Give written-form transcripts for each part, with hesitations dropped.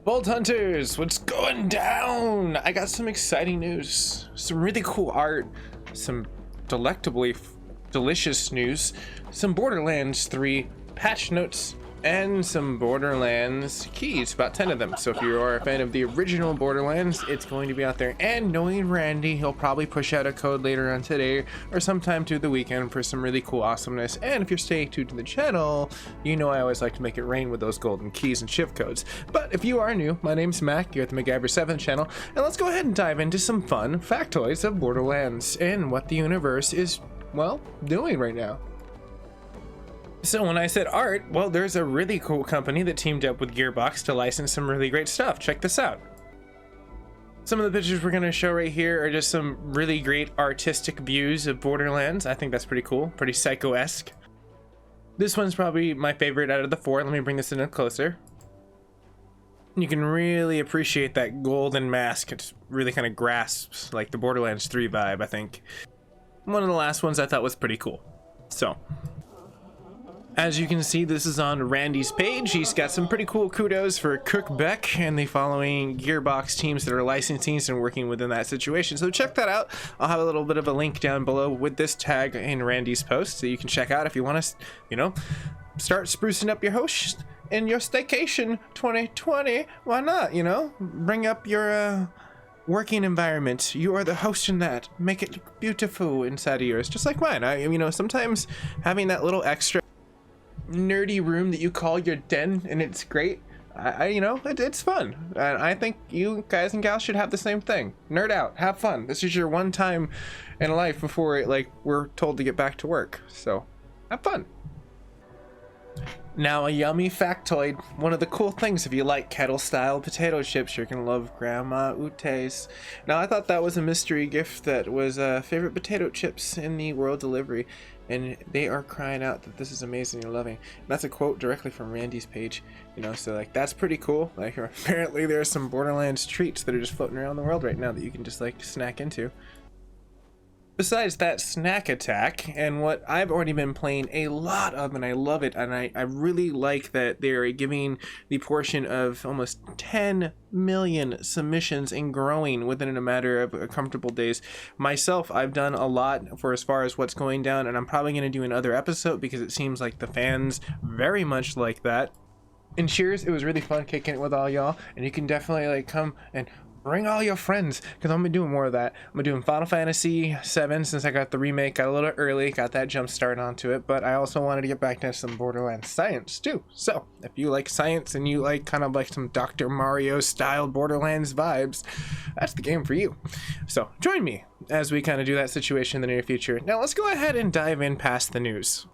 Bolt Hunters, what's going down? I got some exciting news, some really cool art, some delectably delicious news, some Borderlands 3 patch notes, and some Borderlands keys, about 10 of them. So if you are a fan of the original Borderlands, it's going to be out there. And knowing Randy, he'll probably push out a code later on today or sometime through the weekend for some really cool awesomeness. And if you're staying tuned to the channel, you know I always like to make it rain with those golden keys and shift codes. But if you are new, my name's Mac, you're at the MacGyver7 channel, and let's go ahead and dive into some fun factoids of Borderlands and what the universe is, well, doing right now. So when I said art, well, there's a really cool company that teamed up with Gearbox to license some really great stuff. Check this out. Some of the pictures we're going to show right here are just some really great artistic views of Borderlands. I think that's pretty cool, pretty psycho-esque. This one's probably my favorite out of the four. Let me bring this in closer. You can really appreciate that golden mask. It really kind of grasps like the Borderlands 3 vibe, I think. One of the last ones I thought was pretty cool. So, as you can see, this is on Randy's page. He's got some pretty cool kudos for Cook Beck and the following Gearbox teams that are licensing and working within that situation. So check that out. I'll have a little bit of a link down below with this tag in Randy's post, so you can check out if you want to, you know, start sprucing up your host in your staycation 2020. Why not, you know? Bring up your working environment. You are the host in that. Make it look beautiful inside of yours, just like mine. You know, sometimes having that little extra nerdy room that you call your den, and it's great. You know, it's fun, and I think you guys and gals should have the same thing. Nerd out, have fun. This is your one time in life before we're told to get back to work, so have fun. Now, a yummy factoid. One of the cool things, if you like kettle-style potato chips, you're gonna love Grandma Ute's. Now, I thought that was a mystery gift that was favorite potato chips in the world delivery, and they are crying out that this is amazing and loving. And that's a quote directly from Randy's page, you know, so like that's pretty cool. Like, apparently there's some Borderlands treats that are just floating around the world right now that you can just like snack into. Besides that snack attack, and what I've already been playing a lot of, and I love it, and I really like that they're giving the portion of almost 10 million submissions and growing within a matter of a comfortable days. Myself, I've done a lot for as far as what's going down, and I'm probably going to do another episode because it seems like the fans very much like that. And cheers, it was really fun kicking it with all y'all, and you can definitely like come and bring all your friends, because I'm gonna be doing more of that. I'm gonna doing Final Fantasy 7 since I got the remake, got a little early, got that jump start onto it, but I also wanted to get back to some Borderlands science too. So if you like science and you like kind of like some Dr. Mario style Borderlands vibes, that's the game for you. So join me as we kind of do that situation in the near future. Now let's go ahead and dive in past the news.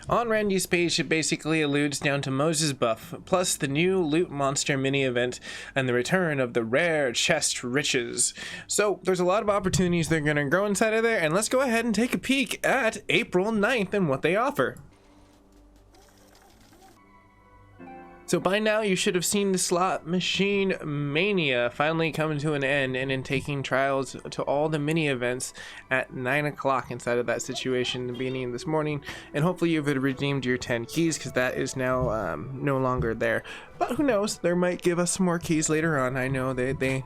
On Randy's page, it basically alludes down to Moses buff, plus the new loot monster mini event and the return of the rare chest riches. So there's a lot of opportunities that are going to grow inside of there, and let's go ahead and take a peek at April 9th and what they offer. So by now you should have seen the slot machine mania finally coming to an end, and in taking trials to all the mini events at 9 o'clock inside of that situation the beginning of this morning, and hopefully you've redeemed your 10 keys, because that is now no longer there. But who knows, they might give us some more keys later on. I know they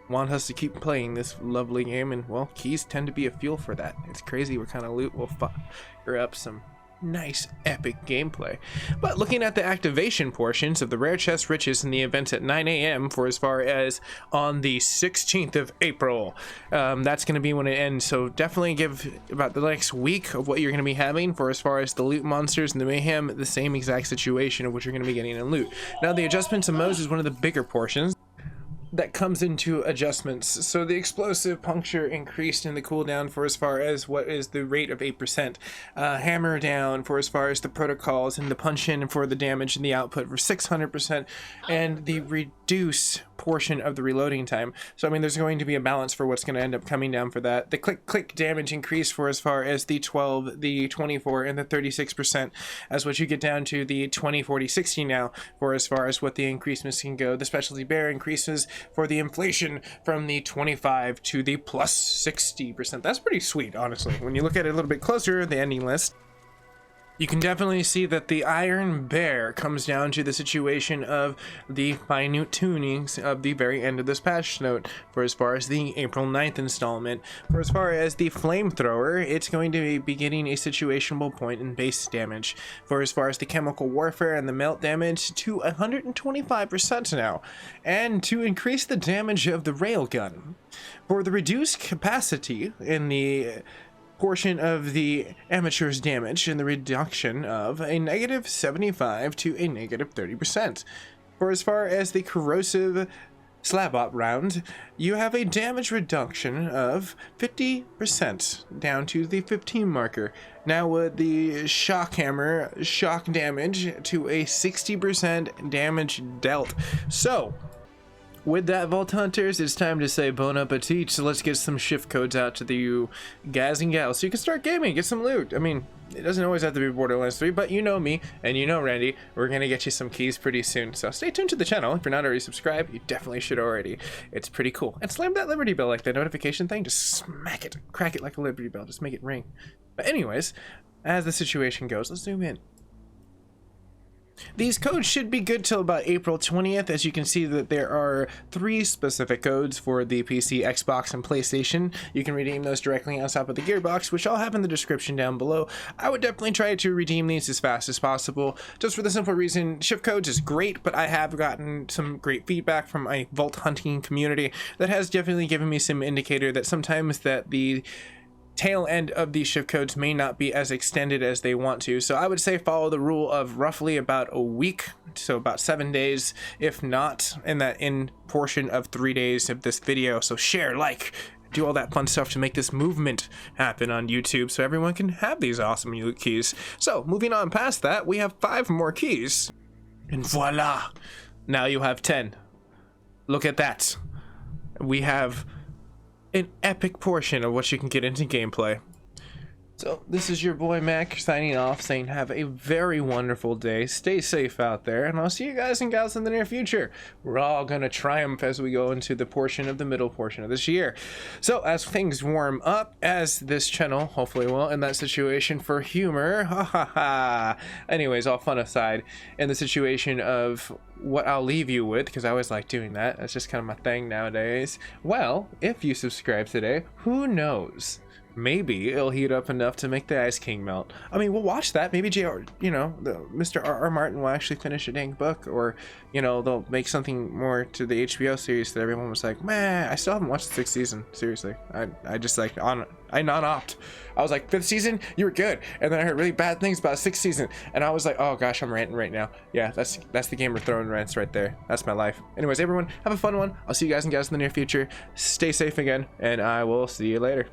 want us to keep playing this lovely game, and well, keys tend to be a fuel for that. It's crazy what kind of loot will fire up some nice epic gameplay. But looking at the activation portions of the rare chest riches in the event at 9 a.m. for as far as on the 16th of April, that's going to be when it ends. So definitely give about the next week of what you're going to be having for as far as the loot monsters and the mayhem, the same exact situation of what you're going to be getting in loot. Now the adjustment to Moses is one of the bigger portions that comes into adjustments. So the explosive puncture increased in the cooldown for as far as what is the rate of 8%. Hammer down for as far as the protocols, and the punch in for the damage and the output for 600%, and the reduce portion of the reloading time. So I mean, there's going to be a balance for what's going to end up coming down for that. The click damage increase for as far as the 12, the 24, and the 36%, as what you get down to the 20, 40, 60 now for as far as what the increasements can go. The specialty bear increases for the inflation from the 25 to the plus 60%. That's pretty sweet, honestly. When you look at it a little bit closer, the ending list, You can definitely see that the Iron Bear comes down to the situation of the minute tunings of the very end of this patch note. For as far as the April 9th installment, for as far as the Flamethrower, it's going to be getting a situational point in base damage. For as far as the Chemical Warfare and the Melt damage, to 125% now, and to increase the damage of the Railgun. For the reduced capacity in the portion of the Amateur's damage and the reduction of a negative 75 to a negative 30%. For as far as the Corrosive Slab Op round, you have a damage reduction of 50% down to the 15 marker. Now with the Shock Hammer, shock damage to a 60% damage dealt. So with that, Vault Hunters, it's time to say bon appetit. So let's get some shift codes out to you guys and gals so you can start gaming, get some loot. I mean, it doesn't always have to be Borderlands 3, but you know me and you know Randy. We're gonna get you some keys pretty soon. So stay tuned to the channel. If you're not already subscribed, you definitely should already. It's pretty cool. And slam that Liberty Bell, like that notification thing. Just smack it, crack it like a Liberty Bell. Just make it ring. But anyways, as the situation goes, let's zoom in. These codes should be good till about April 20th. As you can see that there are 3 specific codes for the PC, Xbox, and PlayStation. You can redeem those directly on top of the Gearbox, which I'll have in the description down below. I would definitely try to redeem these as fast as possible, just for the simple reason shift codes is great, but I have gotten some great feedback from my vault hunting community that has definitely given me some indicator that sometimes that the tail end of these shift codes may not be as extended as they want to. So I would say follow the rule of roughly about a week, so about 7 days, if not in that in portion of 3 days of this video. So share, like, do all that fun stuff to make this movement happen on YouTube so everyone can have these awesome loot keys. So moving on past that, we have 5 more keys, and voila, now you have 10. Look at that. We have an epic portion of what you can get into gameplay. So this is your boy Mac signing off, saying have a very wonderful day, stay safe out there, and I'll see you guys and gals in the near future. We're all gonna triumph as we go into the portion of the middle portion of this year. So as things warm up, as this channel hopefully will, in that situation for humor, ha ha ha. Anyways, all fun aside, in the situation of what I'll leave you with, because I always like doing that, that's just kind of my thing nowadays. Well, if you subscribe today, who knows? Maybe it'll heat up enough to make the Ice King melt. I mean, we'll watch that. Maybe Mr. R.R. Martin will actually finish a dang book, or, you know, they'll make something more to the HBO series that everyone was like, man, I still haven't watched the 6th season. Seriously. I just like, I non-opt. I was like, 5th season, you were good. And then I heard really bad things about 6th season. And I was like, oh gosh, I'm ranting right now. Yeah, that's the Game of Thrones rants right there. That's my life. Anyways, everyone, have a fun one. I'll see you guys and gals in the near future. Stay safe again, and I will see you later.